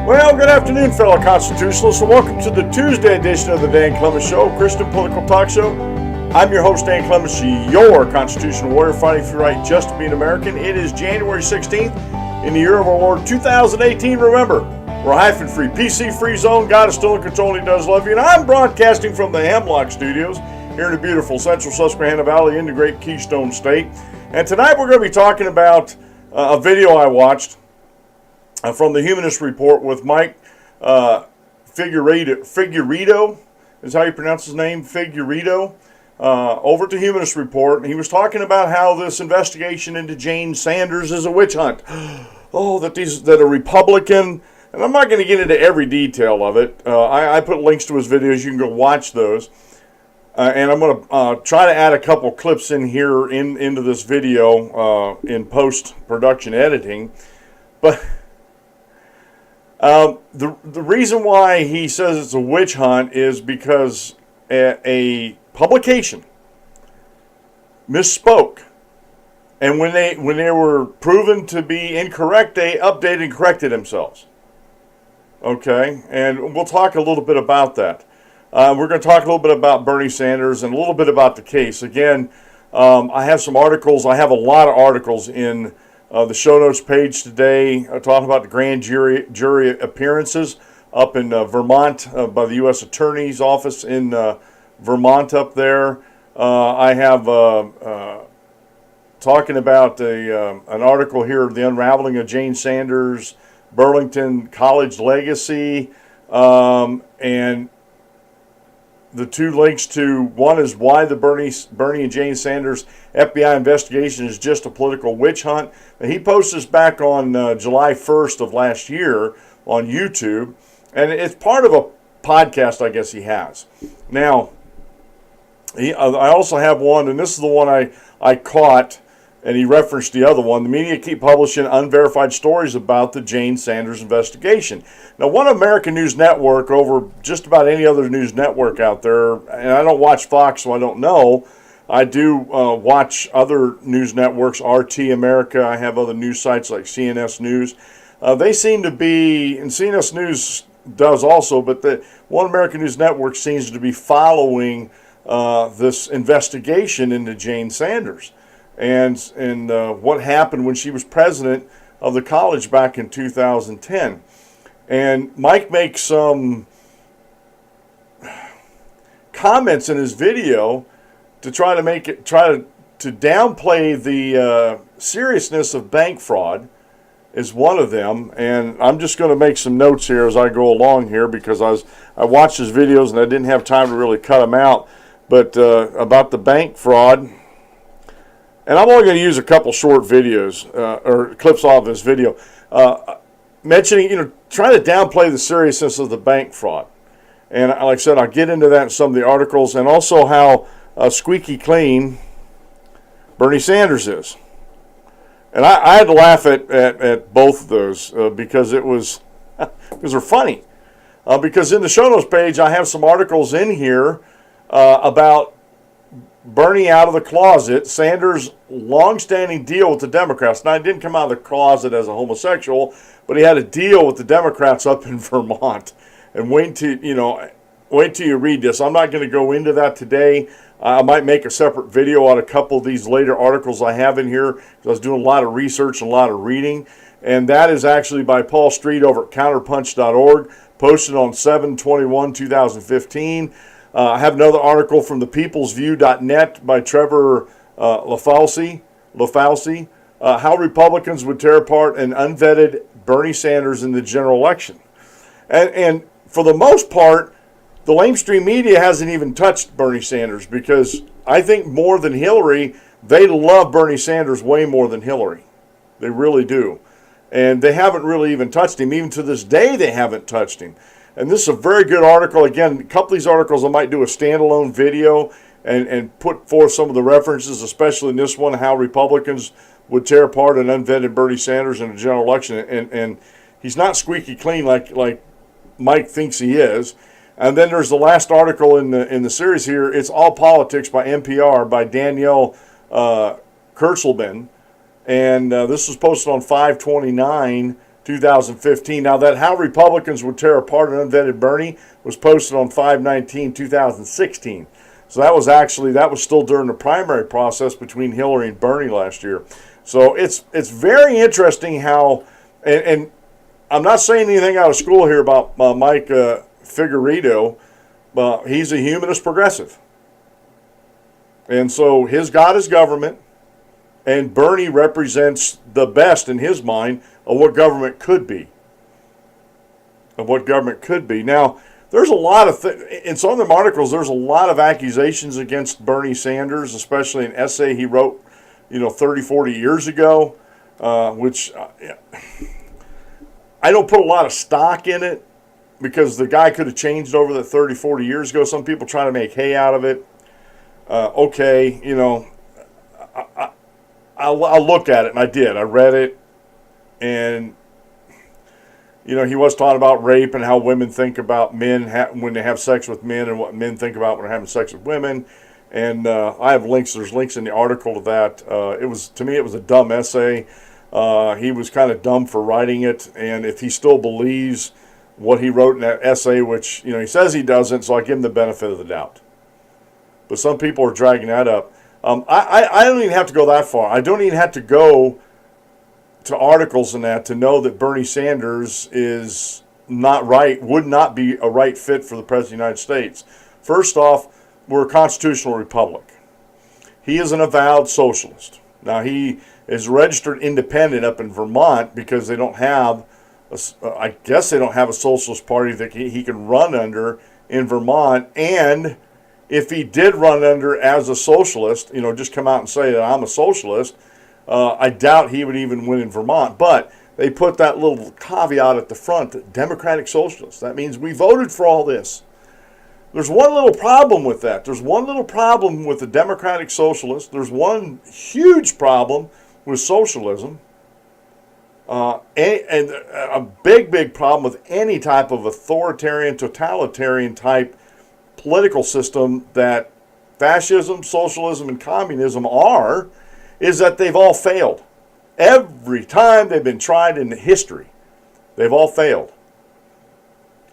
Well, good afternoon, fellow constitutionalists, and welcome to the Tuesday edition of the Dan Clements Show, Christian Political Talk Show. I'm your host, Dan Clements, your constitutional warrior fighting for your right just to be an American. It is January 16th in the year of our Lord 2018. Remember, we're a hyphen-free, PC-free zone. God is still in control, and He does love you. And I'm broadcasting from the Hemlock Studios here in the beautiful central Susquehanna Valley in the great Keystone State. And tonight we're going to be talking about a video I watched from the Humanist report with Mike Figueredo is how you pronounce his name, Figueredo, over to Humanist report. And he was talking about how this investigation into Jane Sanders is a witch hunt. Oh, that a Republican, and I'm not going to get into every detail of it. I put links to his videos. You can go watch those. And I'm going to try to add a couple clips in here into this video in post-production editing. But the reason why he says it's a witch hunt is because a publication misspoke, and when they were proven to be incorrect, they updated and corrected themselves. Okay, and we'll talk a little bit about that. We're going to talk a little bit about Bernie Sanders and a little bit about the case. Again, I have some articles. I have a lot of articles in the show notes page today talking about the grand jury appearances up in Vermont by the U.S. Attorney's Office in Vermont up there. I have talking about an article here, The Unraveling of Jane Sanders' Burlington College Legacy, and the two links to, one is why the Bernie and Jane Sanders FBI investigation is just a political witch hunt. And he posted this back on July 1st of last year on YouTube. And it's part of a podcast I guess he has. Now, I also have one, and this is the one I caught, and he referenced the other one. The media keep publishing unverified stories about the Jane Sanders investigation. Now, One American News Network over just about any other news network out there, and I don't watch Fox, so I don't know. I do watch other news networks, RT America. I have other news sites like CNS News. They seem to be, and CNS News does also, but the One American News Network seems to be following this investigation into Jane Sanders and what happened when she was president of the college back in 2010. And Mike makes some comments in his video to try to downplay the seriousness of bank fraud is one of them. And I'm just going to make some notes here as I go along here because I watched his videos and I didn't have time to really cut them out. But about the bank fraud, and I'm only going to use a couple short videos or clips off this video, mentioning, trying to downplay the seriousness of the bank fraud. And like I said, I'll get into that in some of the articles, and also how squeaky clean Bernie Sanders is. And I had to laugh at both of those because they're funny. Because in the show notes page, I have some articles in here about Bernie out of the closet, Sanders' long-standing deal with the Democrats. Now, he didn't come out of the closet as a homosexual, but he had a deal with the Democrats up in Vermont. And wait till you read this. I'm not going to go into that today. I might make a separate video on a couple of these later articles I have in here because I was doing a lot of research and a lot of reading. And that is actually by Paul Street over at counterpunch.org, posted on 7/21/2015. I have another article from thepeoplesview.net by Trevor LaFalce, how Republicans would tear apart an unvetted Bernie Sanders in the general election. And for the most part, the lamestream media hasn't even touched Bernie Sanders because I think more than Hillary, they love Bernie Sanders way more than Hillary. They really do. And they haven't really even touched him. Even to this day, they haven't touched him. And this is a very good article. Again, a couple of these articles I might do a standalone video and put forth some of the references, especially in this one, how Republicans would tear apart an unvetted Bernie Sanders in a general election. And he's not squeaky clean like Mike thinks he is. And then there's the last article in the series here. It's All Politics by NPR by Danielle Kurtzleben. And this was posted on 5/29 2015. Now, that How Republicans Would Tear Apart an Unvetted Bernie was posted on 5/19/2016. So that was still during the primary process between Hillary and Bernie last year. So it's very interesting how, and I'm not saying anything out of school here about Mike Figueredo, but he's a humanist progressive. And so his God is government, and Bernie represents the best in his mind of what government could be. Now, there's a lot of in some of them articles, there's a lot of accusations against Bernie Sanders, especially an essay he wrote, 30, 40 years ago, which I don't put a lot of stock in it because the guy could have changed over the 30, 40 years ago. Some people try to make hay out of it. Okay, I'll look at it, and I did. I read it, and he was talking about rape and how women think about men when they have sex with men, and what men think about when they're having sex with women. And I have links. There's links in the article to that. To me, it was a dumb essay. He was kind of dumb for writing it, and if he still believes what he wrote in that essay, which he says he doesn't, so I give him the benefit of the doubt. But some people are dragging that up. I don't even have to go that far. I don't even have to go to articles and that to know that Bernie Sanders is not right, would not be a right fit for the President of the United States. First off, we're a constitutional republic. He is an avowed socialist. Now, he is registered independent up in Vermont because they don't have, I guess they don't have a socialist party that he can run under in Vermont. And if he did run under as a socialist, just come out and say that I'm a socialist, I doubt he would even win in Vermont. But they put that little caveat at the front, Democratic Socialists. That means we voted for all this. There's one little problem with that. There's one little problem with the Democratic Socialists. There's one huge problem with socialism. And a big problem with any type of authoritarian, totalitarian type political system that fascism, socialism, and communism is that they've all failed. Every time they've been tried in history, they've all failed.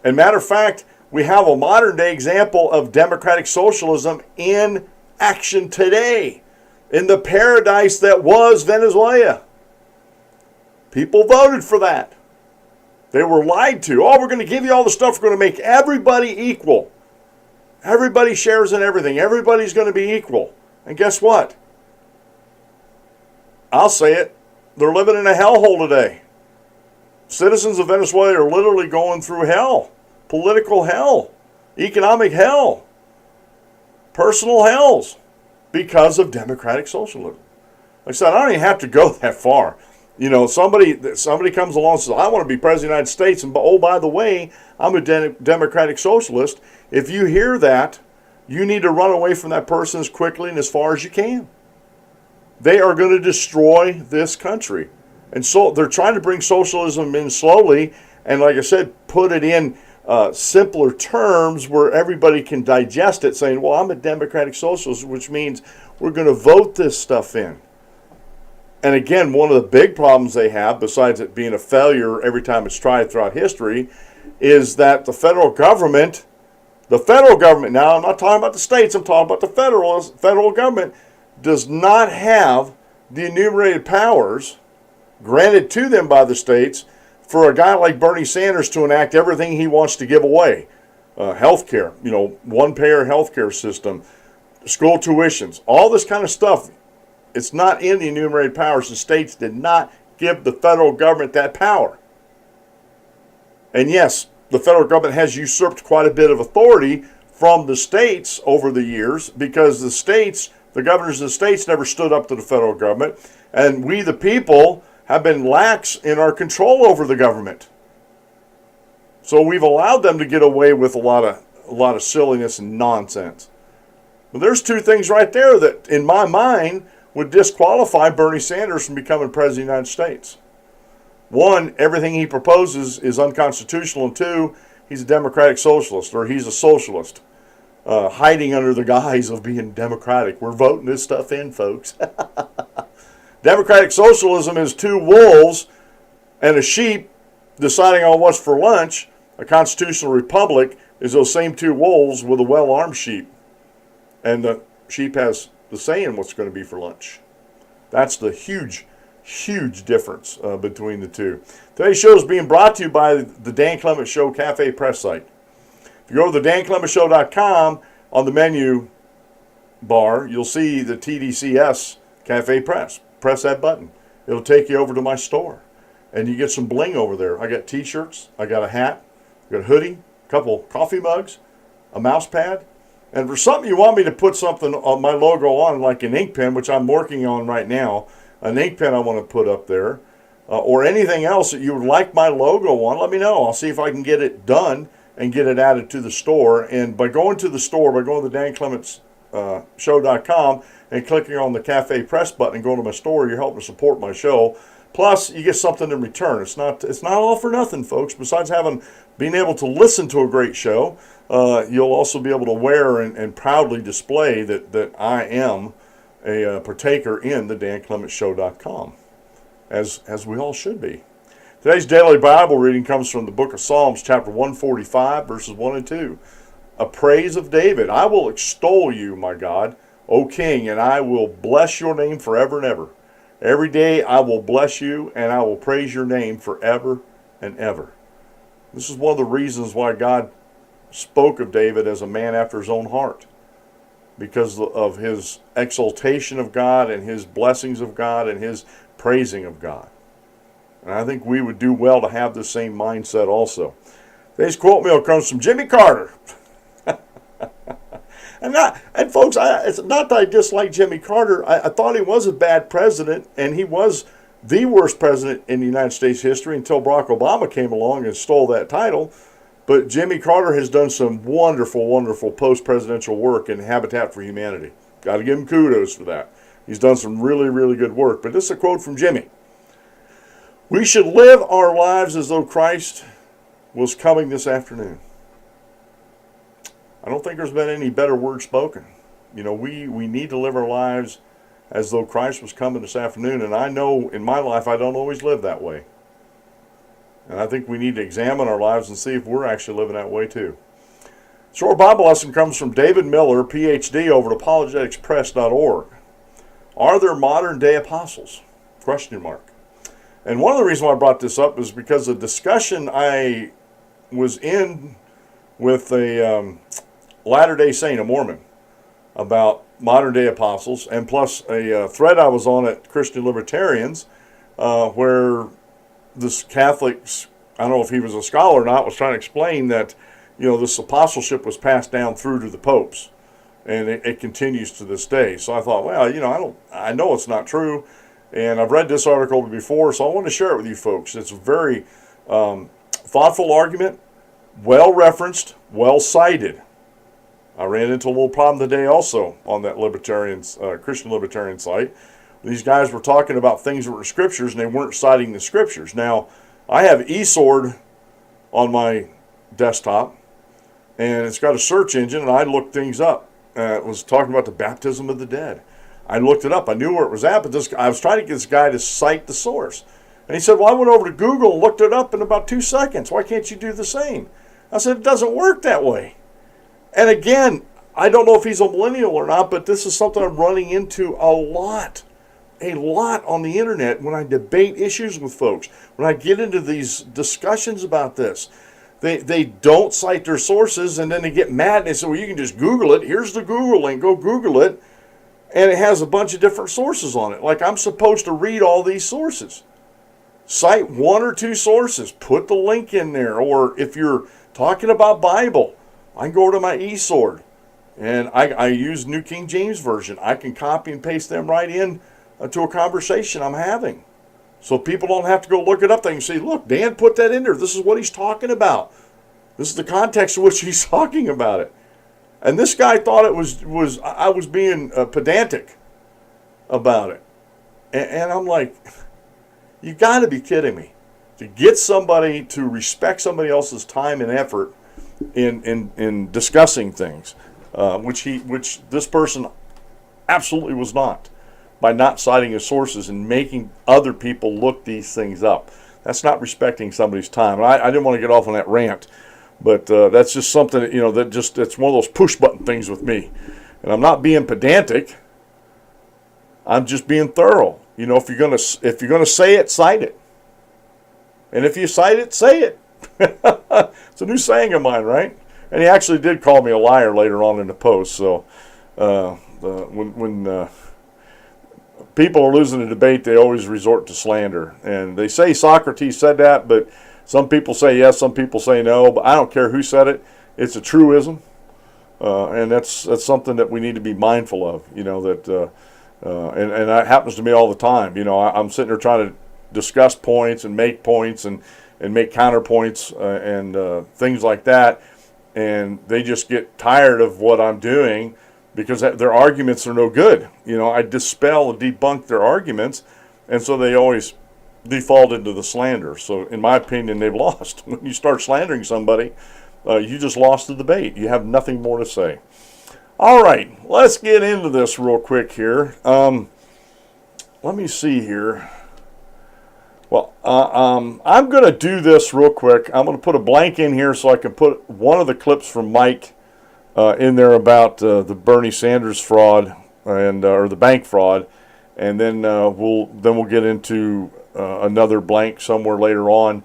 And matter of fact, we have a modern day example of democratic socialism in action today, in the paradise that was Venezuela. People voted for that. They were lied to. Oh, we're going to give you all the stuff. We're going to make everybody equal. Everybody shares in everything. Everybody's going to be equal. And guess what? I'll say it. They're living in a hellhole today. Citizens of Venezuela are literally going through hell. Political hell. Economic hell. Personal hells. Because of democratic socialism. Like I said, I don't even have to go that far. Somebody comes along and says, I want to be president of the United States, and oh, by the way, I'm a democratic socialist. If you hear that, you need to run away from that person as quickly and as far as you can. They are going to destroy this country. And so they're trying to bring socialism in slowly, and like I said, put it in simpler terms where everybody can digest it, saying, well, I'm a democratic socialist, which means we're going to vote this stuff in. And again, one of the big problems they have, besides it being a failure every time it's tried throughout history, is that the federal government, now I'm not talking about the states, I'm talking about the federal government, does not have the enumerated powers granted to them by the states for a guy like Bernie Sanders to enact everything he wants to give away. Health care, one-payer health care system, school tuitions, all this kind of stuff. It's not in the enumerated powers. The states did not give the federal government that power. And yes, the federal government has usurped quite a bit of authority from the states over the years because the governors of the states never stood up to the federal government. And we, the people, have been lax in our control over the government. So we've allowed them to get away with a lot of silliness and nonsense. But there's two things right there that, in my mind, would disqualify Bernie Sanders from becoming president of the United States. One, everything he proposes is unconstitutional. And two, he's a democratic socialist, or he's a socialist, hiding under the guise of being democratic. We're voting this stuff in, folks. Democratic socialism is two wolves and a sheep deciding on what's for lunch, a constitutional republic, is those same two wolves with a well-armed sheep. And the sheep has the say in what's going to be for lunch. That's the huge, huge difference between the two. Today's show is being brought to you by the Dan Clements Show Cafe Press site. If you go to the danclementshow.com, on the menu bar, you'll see the TDCS Cafe Press. Press that button. It'll take you over to my store. And you get some bling over there. I got t-shirts, I got a hat, I got a hoodie, a couple coffee mugs, a mouse pad. And for something you want me to put something on my logo on, like an ink pen, which I'm working on right now, an ink pen I want to put up there, or anything else that you would like my logo on, let me know. I'll see if I can get it done and get it added to the store. And by going to the store, by going to the danclementshow.com and clicking on the Cafe Press button and going to my store, you're helping to support my show. Plus, you get something in return. It's not all for nothing, folks. Besides being able to listen to a great show, you'll also be able to wear and proudly display that I am a partaker in the danclementshow.com, as we all should be. Today's daily Bible reading comes from the book of Psalms, chapter 145, verses 1 and 2. A praise of David. I will extol you, my God, O King, and I will bless your name forever and ever. Every day I will bless you, and I will praise your name forever and ever. This is one of the reasons why God spoke of David as a man after his own heart, because of his exaltation of God and his blessings of God and his praising of God. And I think we would do well to have the same mindset also. Today's quote meal comes from Jimmy Carter. And folks, it's not that I dislike Jimmy Carter. I thought he was a bad president, and he was the worst president in the United States history until Barack Obama came along and stole that title. But Jimmy Carter has done some wonderful, wonderful post-presidential work in Habitat for Humanity. Got to give him kudos for that. He's done some really, really good work. But this is a quote from Jimmy. We should live our lives as though Christ was coming this afternoon. I don't think there's been any better word spoken. You know, we need to live our lives as though Christ was coming this afternoon. And I know in my life I don't always live that way. And I think we need to examine our lives and see if we're actually living that way too. So our Bible lesson comes from David Miller, PhD, over at apologeticspress.org. Are there modern day apostles? Question mark. And one of the reasons why I brought this up is because the discussion I was in with a Latter-day Saint, a Mormon, about modern-day apostles, and plus a thread I was on at Christian Libertarians, where this Catholics, I don't know if he was a scholar or not, was trying to explain that, you know, this apostleship was passed down through to the popes, and it continues to this day. So I thought, well, you know, I know it's not true, and I've read this article before, so I want to share it with you folks. It's a very thoughtful argument, well referenced, well cited. I ran into a little problem today also on that Christian Libertarian site. These guys were talking about things that were scriptures, and they weren't citing the scriptures. Now, I have eSword on my desktop, and it's got a search engine, and I looked things up. It was talking about the baptism of the dead. I looked it up. I knew where it was at, but I was trying to get this guy to cite the source. And he said, well, I went over to Google and looked it up in about 2 seconds. Why can't you do the same? I said, it doesn't work that way. And again, I don't know if he's a millennial or not, but this is something I'm running into a lot on the internet when I debate issues with folks. When I get into these discussions about this, they don't cite their sources, and then they get mad and they say, well, you can just Google it. Here's the Google link. Go Google it. And it has a bunch of different sources on it. Like I'm supposed to read all these sources. Cite 1 or 2 sources. Put the link in there. Or if you're talking about Bible, I can go to my eSword, and I use New King James Version. I can copy and paste them right in to a conversation I'm having. So people don't have to go look it up. They can say, look, Dan put that in there. This is what he's talking about. This is the context in which he's talking about it. And this guy thought I was being pedantic about it. And I'm like, you got to be kidding me. To get somebody to respect somebody else's time and effort in discussing things, which this person absolutely was not, by not citing his sources and making other people look these things up. That's not respecting somebody's time. And I didn't want to get off on that rant, but that's just something that, it's one of those push button things with me. And I'm not being pedantic. I'm just being thorough. If you're gonna say it, cite it. And if you cite it, say it. It's a new saying of mine, right? And he actually did call me a liar later on in the post. So when people are losing a debate, they always resort to slander. And they say Socrates said that, but some people say yes, some people say no. But I don't care who said it. It's a truism. And that's something that we need to be mindful of, and that happens to me all the time. I'm sitting there trying to discuss points and make points and make counterpoints and things like that. And they just get tired of what I'm doing because their arguments are no good. I dispel and debunk their arguments, and so they always default into the slander. So in my opinion, they've lost. When you start slandering somebody, you just lost the debate. You have nothing more to say. All right, let's get into this real quick here. Let me see here. Well, I'm going to do this real quick. I'm going to put a blank in here so I can put one of the clips from Mike in there about the Bernie Sanders fraud and or the bank fraud, and then we'll get into another blank somewhere later on.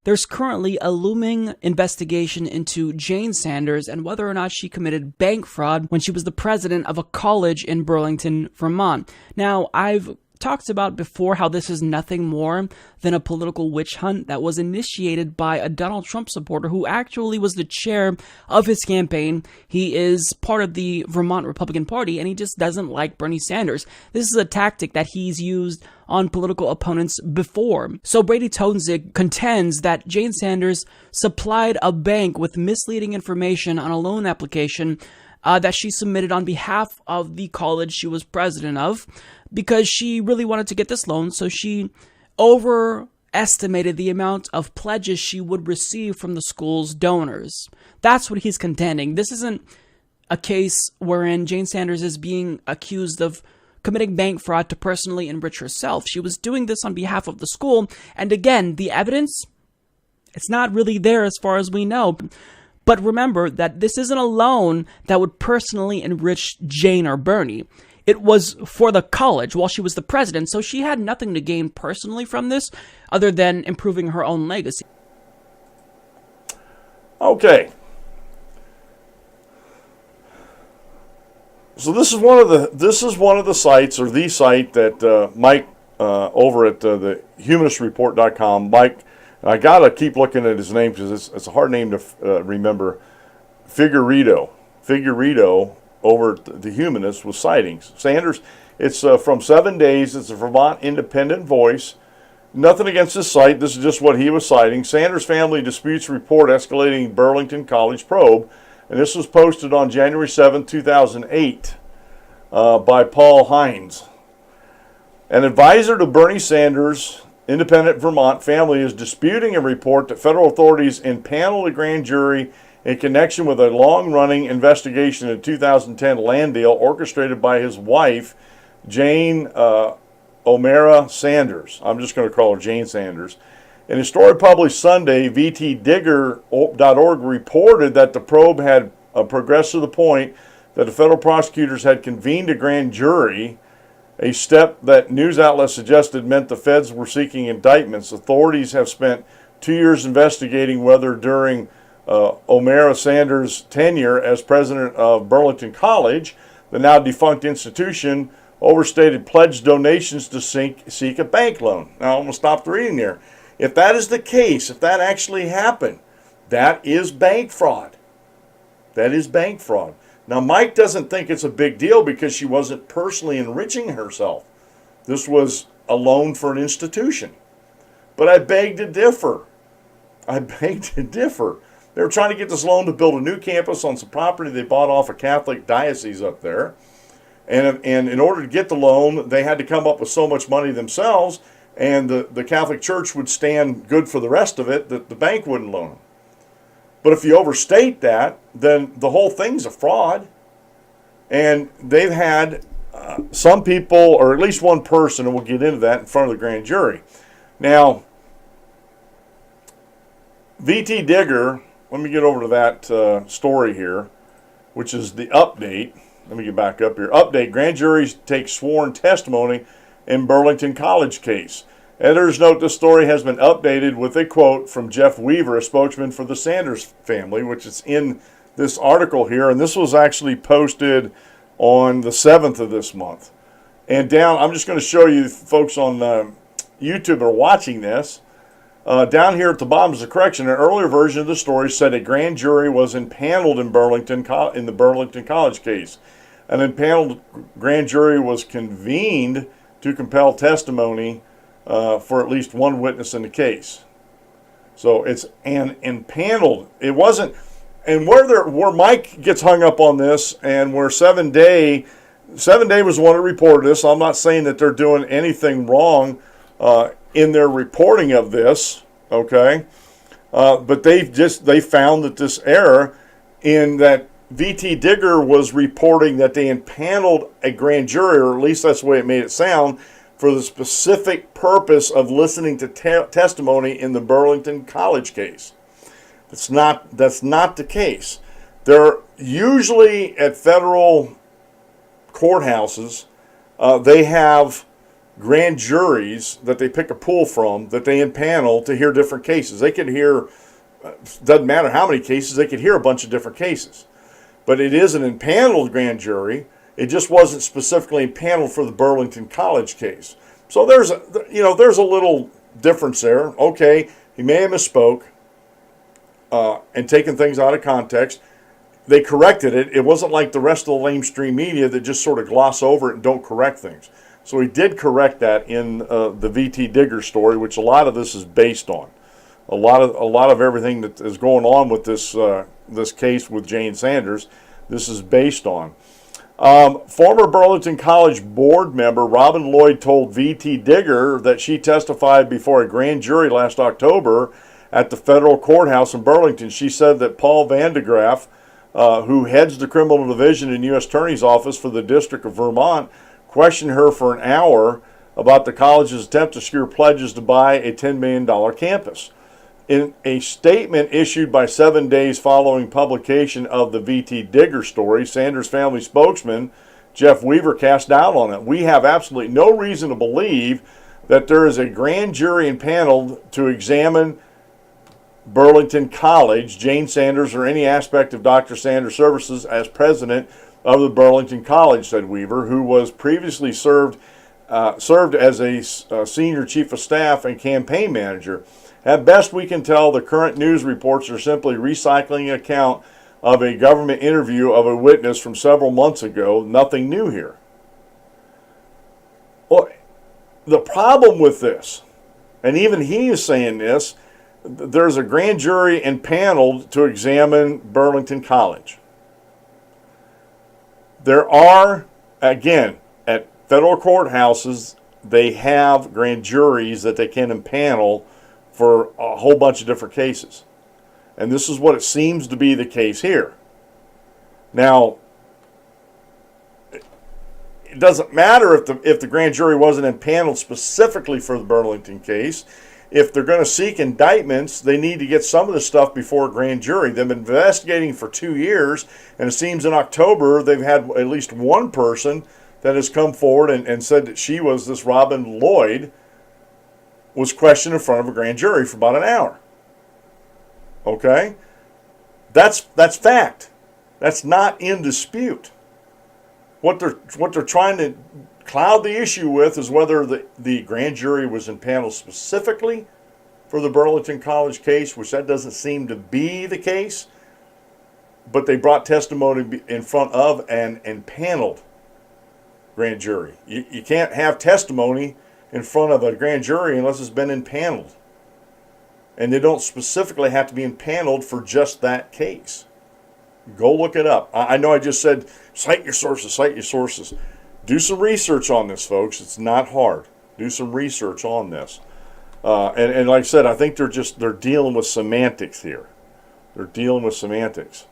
There's currently a looming investigation into Jane Sanders and whether or not she committed bank fraud when she was the president of a college in Burlington, Vermont. Now, I've talked about before how this is nothing more than a political witch hunt that was initiated by a Donald Trump supporter who actually was the chair of his campaign. He is part of the Vermont Republican Party, and he just doesn't like Bernie Sanders. This is a tactic that he's used on political opponents before. So Brady Toensig contends that Jane Sanders supplied a bank with misleading information on a loan application that she submitted on behalf of the college she was president of, because she really wanted to get this loan, so she overestimated the amount of pledges she would receive from the school's donors. That's what he's contending. This isn't a case wherein Jane Sanders is being accused of committing bank fraud to personally enrich herself. She was doing this on behalf of the school, and again, the evidence, it's not really there as far as we know. But remember that this isn't a loan that would personally enrich Jane or Bernie. It was for the college while she was the president, so she had nothing to gain personally from this other than improving her own legacy. Okay. So this is one of the sites, or the site that Mike over at the humanist.report.com, Mike, I gotta keep looking at his name because it's a hard name to remember. Figueredo over at the Humanist was citing Sanders. It's from 7 Days. It's a Vermont Independent Voice. Nothing against this site. This is just what he was citing. Sanders family disputes report escalating Burlington College probe. And this was posted on January 7, 2008 by Paul Hines. An advisor to Bernie Sanders' Independent Vermont family is disputing a report that federal authorities impaneled a grand jury in connection with a long-running investigation in 2010 land deal orchestrated by his wife, Jane O'Mara Sanders. I'm just going to call her Jane Sanders. In a story published Sunday, VTDigger.org reported that the probe had progressed to the point that the federal prosecutors had convened a grand jury, a step that news outlets suggested meant the feds were seeking indictments. Authorities have spent 2 years investigating whether during O'Mara Sanders' tenure as president of Burlington College, the now defunct institution overstated pledged donations to seek a bank loan. Now I'm going to stop the reading there. If that is the case, if that actually happened, that is bank fraud. That is bank fraud. Now, Mike doesn't think it's a big deal because she wasn't personally enriching herself. This was a loan for an institution. But I beg to differ. They were trying to get this loan to build a new campus on some property they bought off a Catholic diocese up there. And in order to get the loan, they had to come up with so much money themselves, and the Catholic Church would stand good for the rest of it, that the bank wouldn't loan them. But if you overstate that, then the whole thing's a fraud. And they've had some people, or at least one person, and we'll get into that in front of the grand jury. Now, VT Digger, let me get over to that story here, which is the update. Let me get back up here. Update, grand juries take sworn testimony in Burlington College case. Editors note this story has been updated with a quote from Jeff Weaver, a spokesman for the Sanders family, which is in this article here. And this was actually posted on the 7th of this month. And down, I'm just going to show you folks on YouTube are watching this. Down here at the bottom is a correction. An earlier version of the story said a grand jury was impaneled in the Burlington College case. An impaneled grand jury was convened to compel testimony for at least one witness in the case. So it's an impaneled. It wasn't, and where Mike gets hung up on this, and where 7 Day was the one that reported this. I'm not saying that they're doing anything wrong in their reporting of this, okay? But they found that this error in that VT Digger was reporting that they impaneled a grand jury, or at least that's the way it made it sound, for the specific purpose of listening to testimony in the Burlington College case. That's not the case. They're usually at federal courthouses, they have grand juries that they pick a pool from that they impanel to hear different cases. They could hear, doesn't matter how many cases, they could hear a bunch of different cases. But it is an impaneled grand jury. It just wasn't specifically impaneled for the Burlington College case. So there's a little difference there. Okay, he may have misspoke and taken things out of context. They corrected it. It wasn't like the rest of the lamestream media that just sort of gloss over it and don't correct things. So he did correct that in the VT Digger story, which a lot of this is based on. A lot of everything that is going on with this case with Jane Sanders, this is based on. Former Burlington College board member Robin Lloyd told VT Digger that she testified before a grand jury last October at the federal courthouse in Burlington. She said that Paul Vandegraff, who heads the criminal division in U.S. Attorney's Office for the District of Vermont, questioned her for an hour about the college's attempt to secure pledges to buy a $10 million campus. In a statement issued by 7 days following publication of the VT Digger story, Sanders family spokesman Jeff Weaver cast doubt on it. We have absolutely no reason to believe that there is a grand jury impaneled to examine Burlington College, Jane Sanders, or any aspect of Dr. Sanders' services as president of the Burlington College, said Weaver, who was previously served as a senior chief of staff and campaign manager. At best, we can tell the current news reports are simply recycling an account of a government interview of a witness from several months ago. Nothing new here. Well, the problem with this, and even he is saying this, there's a grand jury impaneled to examine Burlington College. There are, again, at federal courthouses, they have grand juries that they can impanel for a whole bunch of different cases. And this is what it seems to be the case here. Now, it doesn't matter if the grand jury wasn't impaneled specifically for the Burlington case. If they're going to seek indictments, they need to get some of the stuff before a grand jury. They've been investigating for 2 years, and it seems in October they've had at least one person that has come forward and said that she was this Robin Lloyd, was questioned in front of a grand jury for about an hour. Okay? That's fact. That's not in dispute. What they're trying to cloud the issue with is whether the grand jury was impaneled specifically for the Burlington College case, which that doesn't seem to be the case, but they brought testimony in front of an impaneled grand jury. You can't have testimony in front of a grand jury unless it's been impaneled. And they don't specifically have to be impaneled for just that case. Go look it up. I know I just said, cite your sources, cite your sources. Do some research on this, folks. It's not hard. Do some research on this. And like I said, I think they're dealing with semantics here. They're dealing with semantics.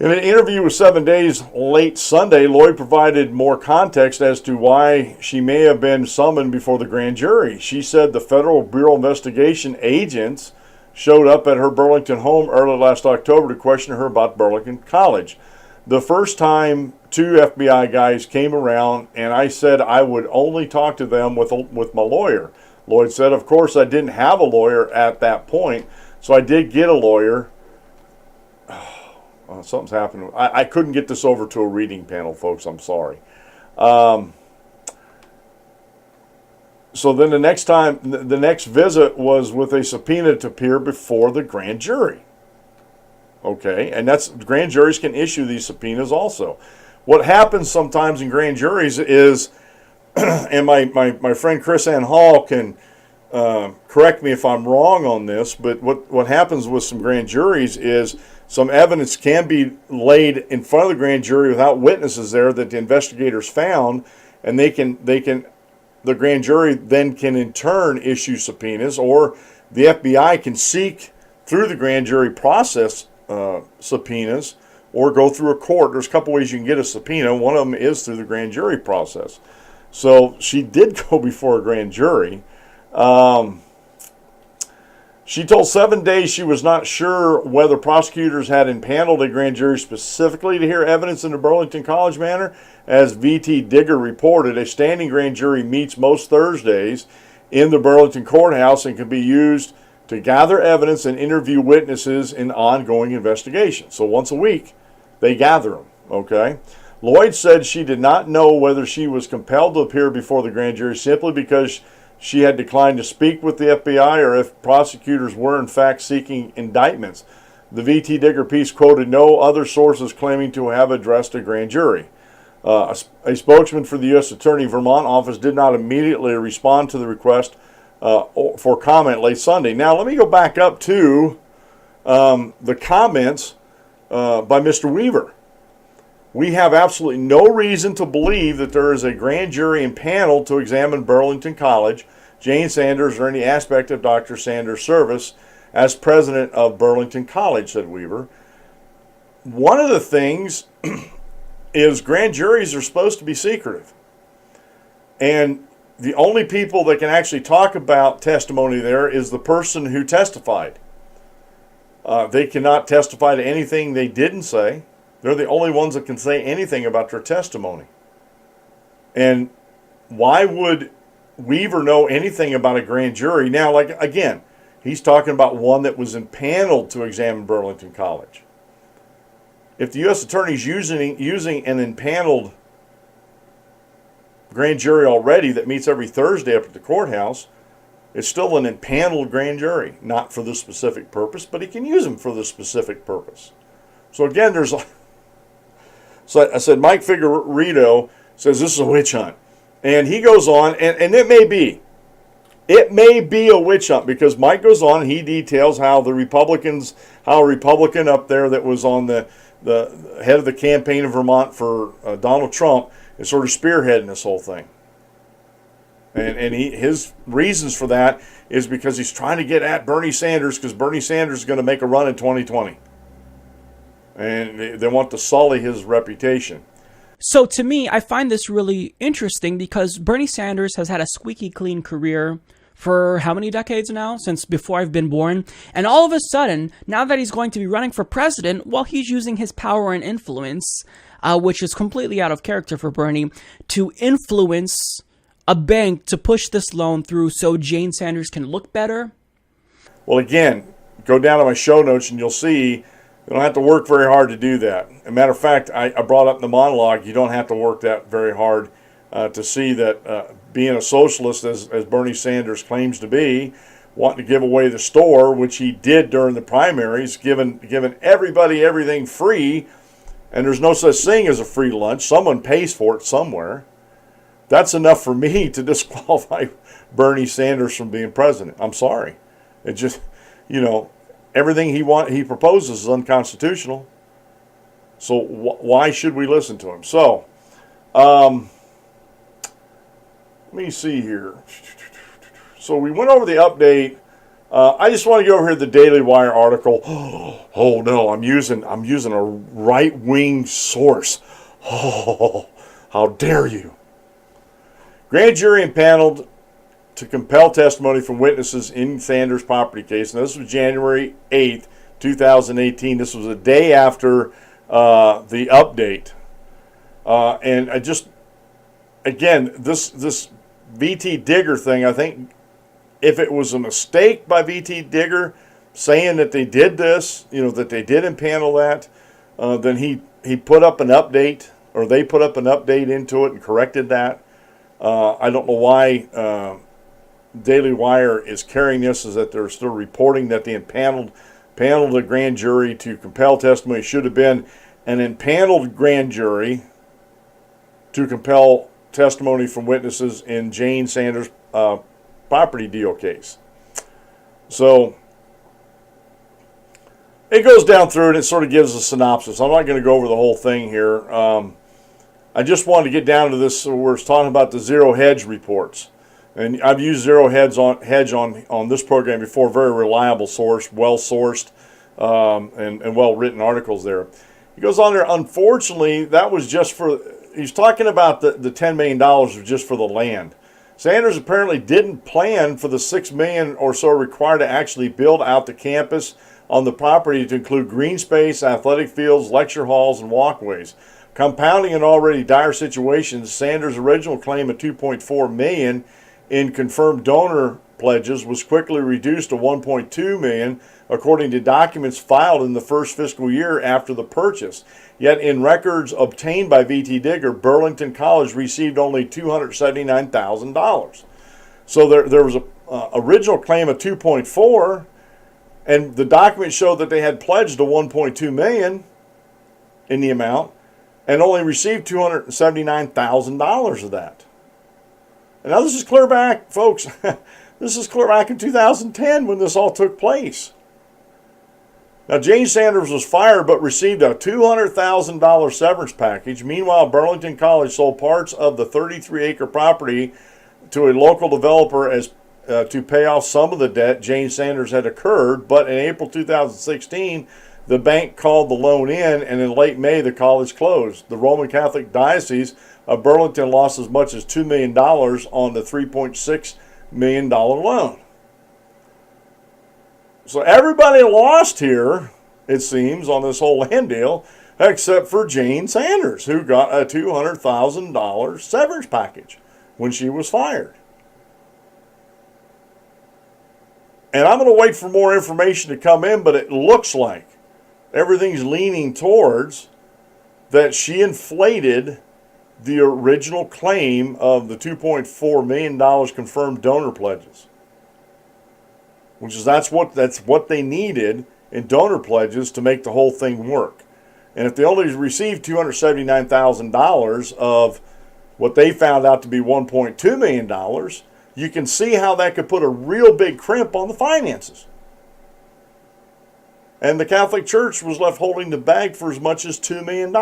In an interview with 7 Days late Sunday, Lloyd provided more context as to why she may have been summoned before the grand jury. She said the Federal Bureau of Investigation agents showed up at her Burlington home early last October to question her about Burlington College. The first time 2 FBI guys came around, and I said I would only talk to them with my lawyer. Lloyd said, of course, I didn't have a lawyer at that point, so I did get a lawyer. Something's happened. I couldn't get this over to a reading panel, folks. I'm sorry. So then the next visit was with a subpoena to appear before the grand jury. Okay, and grand juries can issue these subpoenas also. What happens sometimes in grand juries is, and my friend Chris Ann Hall can correct me if I'm wrong on this, but what happens with some grand juries is some evidence can be laid in front of the grand jury without witnesses there that the investigators found, and the grand jury then can in turn issue subpoenas, or the FBI can seek through the grand jury process subpoenas, or go through a court. There's a couple ways you can get a subpoena. One of them is through the grand jury process. So she did go before a grand jury. She told 7 Days she was not sure whether prosecutors had impaneled a grand jury specifically to hear evidence in the Burlington College matter. As VT Digger reported, a standing grand jury meets most Thursdays in the Burlington courthouse and can be used to gather evidence and interview witnesses in ongoing investigations. So once a week, they gather them, okay? Lloyd said she did not know whether she was compelled to appear before the grand jury simply because she had declined to speak with the FBI or if prosecutors were in fact seeking indictments. The VT Digger piece quoted no other sources claiming to have addressed a grand jury. A spokesman for the U.S. Attorney Vermont office did not immediately respond to the request for comment late Sunday. Now let me go back up to the comments by Mr. Weaver. We have absolutely no reason to believe that there is a grand jury impaneled to examine Burlington College, Jane Sanders, or any aspect of Dr. Sanders' service as president of Burlington College, said Weaver. One of the things is grand juries are supposed to be secretive. And the only people that can actually talk about testimony there is the person who testified. They cannot testify to anything they didn't say. They're the only ones that can say anything about their testimony. And why would Weaver know anything about a grand jury? Now, like, again, he's talking about one that was impaneled to examine Burlington College. If the U.S. Attorney is using an impaneled grand jury already that meets every Thursday up at the courthouse, it's still an impaneled grand jury, not for this specific purpose, but he can use them for this specific purpose. So again, so I said, Mike Figueredo says this is a witch hunt. And he goes on, and it may be. It may be a witch hunt because Mike goes on and he details how a Republican up there that was on the head of the campaign in Vermont for Donald Trump is sort of spearheading this whole thing. And his reasons for that is because he's trying to get at Bernie Sanders because Bernie Sanders is going to make a run in 2020. And they want to sully his reputation. So to me, I find this really interesting because Bernie Sanders has had a squeaky clean career for how many decades now? Since before I've been born. And all of a sudden, now that he's going to be running for president, well, he's using his power and influence, which is completely out of character for Bernie, to influence a bank to push this loan through so Jane Sanders can look better. Well, again, go down to my show notes and you'll see you don't have to work very hard to do that. As a matter of fact, I brought up in the monologue, you don't have to work that very hard to see that being a socialist, as Bernie Sanders claims to be, wanting to give away the store, which he did during the primaries, giving everybody everything free, and there's no such thing as a free lunch. Someone pays for it somewhere. That's enough for me to disqualify Bernie Sanders from being president. I'm sorry. It just, everything he proposes is unconstitutional. So why should we listen to him? So, let me see here. So we went over the update I just want to go over here to the Daily Wire article. Oh no, I'm using a right-wing source. Oh, how dare you! Grand jury impaneled to compel testimony from witnesses in Sanders' property case. And this was January 8th, 2018. This was a day after the update. And I just, again, this VT Digger thing, I think if it was a mistake by VT Digger saying that they did this, that they did impanel that, then he put up an update, or they put up an update into it and corrected that. I don't know why Daily Wire is carrying this, is that they're still reporting that the panel of the grand jury to compel testimony should have been an impaneled grand jury to compel testimony from witnesses in Jane Sanders' property deal case. So it goes down through it. It sort of gives a synopsis. I'm not going to go over the whole thing here. I just wanted to get down to this. We're talking about the zero hedge reports. And I've used zero hedge on this program before. Very reliable source, well-sourced, and well-written articles there. He goes on there, unfortunately, that was just for, he's talking about the $10 million was just for the land. Sanders apparently didn't plan for the $6 million or so required to actually build out the campus on the property to include green space, athletic fields, lecture halls, and walkways. Compounding an already dire situation, Sanders' original claim of $2.4 million in confirmed donor pledges was quickly reduced to $1.2 million, according to documents filed in the first fiscal year after the purchase. Yet in records obtained by VT Digger, Burlington College received only $279,000. So there was a original claim of 2.4, and the documents showed that they had pledged to 1.2 million in the amount, and only received $279,000 of that. And now this is clear back, folks. This is clear back in 2010 when this all took place. Now, Jane Sanders was fired but received a $200,000 severance package. Meanwhile, Burlington College sold parts of the 33-acre property to a local developer as to pay off some of the debt Jane Sanders had incurred. But in April 2016, the bank called the loan in, and in late May, the college closed. The Roman Catholic Diocese of Burlington lost as much as $2 million on the $3.6 million loan. So everybody lost here, it seems, on this whole land deal, except for Jane Sanders, who got a $200,000 severance package when she was fired. And I'm going to wait for more information to come in, but it looks like everything's leaning towards that she inflated the original claim of the $2.4 million confirmed donor pledges, which is that's what they needed in donor pledges to make the whole thing work. And if they only received $279,000 of what they found out to be $1.2 million, you can see how that could put a real big crimp on the finances. And the Catholic Church was left holding the bag for as much as $2 million.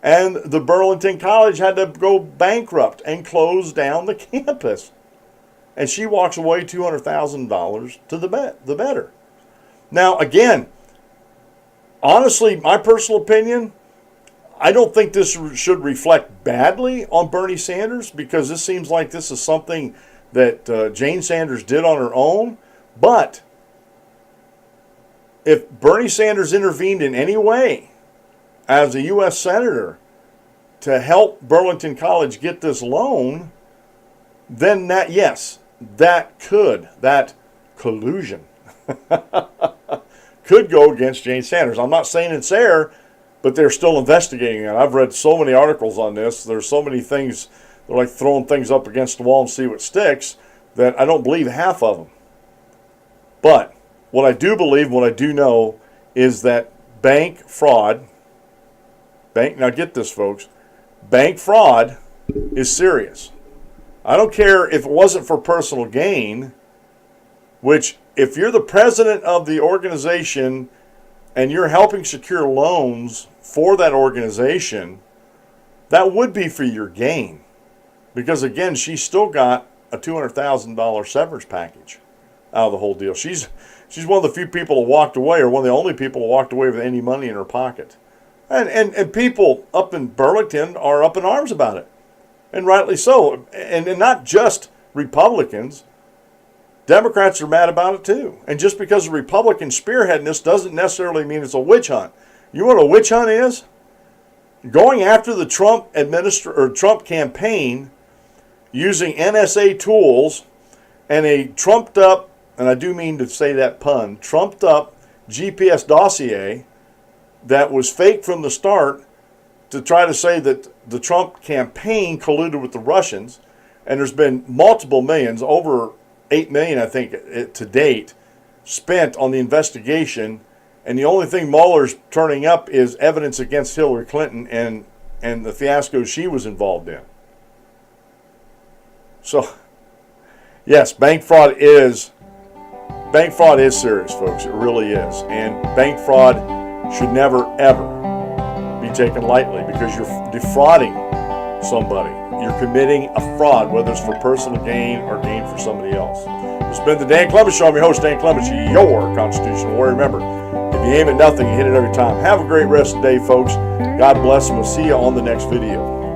And the Burlington College had to go bankrupt and close down the campus. And she walks away $200,000 to the better. Now, again, honestly, my personal opinion, I don't think this should reflect badly on Bernie Sanders, because this seems like this is something that Jane Sanders did on her own. But if Bernie Sanders intervened in any way as a U.S. Senator to help Burlington College get this loan, then that collusion could go against Jane Sanders. I'm not saying it's there, but they're still investigating it. I've read so many articles on this. There's so many things, they're like throwing things up against the wall and see what sticks, that I don't believe half of them. But what I do believe, what I do know, is that bank fraud, now get this, folks, bank fraud is serious. I don't care if it wasn't for personal gain, which if you're the president of the organization and you're helping secure loans for that organization, that would be for your gain. Because again, she still got a $200,000 severance package out of the whole deal. She's one of the few people who walked away, or one of the only people who walked away with any money in her pocket. And people up in Burlington are up in arms about it, and rightly so. And not just Republicans. Democrats are mad about it too. And just because the Republicans spearheading this doesn't necessarily mean it's a witch hunt. You know what a witch hunt is? Going after the Trump campaign using NSA tools and a trumped up, and I do mean to say that pun, trumped up GPS dossier that was fake from the start to try to say that the Trump campaign colluded with the Russians. And there's been multiple millions, over 8 million, I think, to date, spent on the investigation. And the only thing Mueller's turning up is evidence against Hillary Clinton and the fiasco she was involved in. So, yes, bank fraud is serious, folks. It really is. And bank fraud should never, ever be taken lightly, because you're defrauding somebody. You're committing a fraud, whether it's for personal gain or gain for somebody else. This has been the Dan Clements Show. I'm your host, Dan Clements, your constitutional warrior. Remember, if you aim at nothing, you hit it every time. Have a great rest of the day, folks. God bless, and we'll see you on the next video.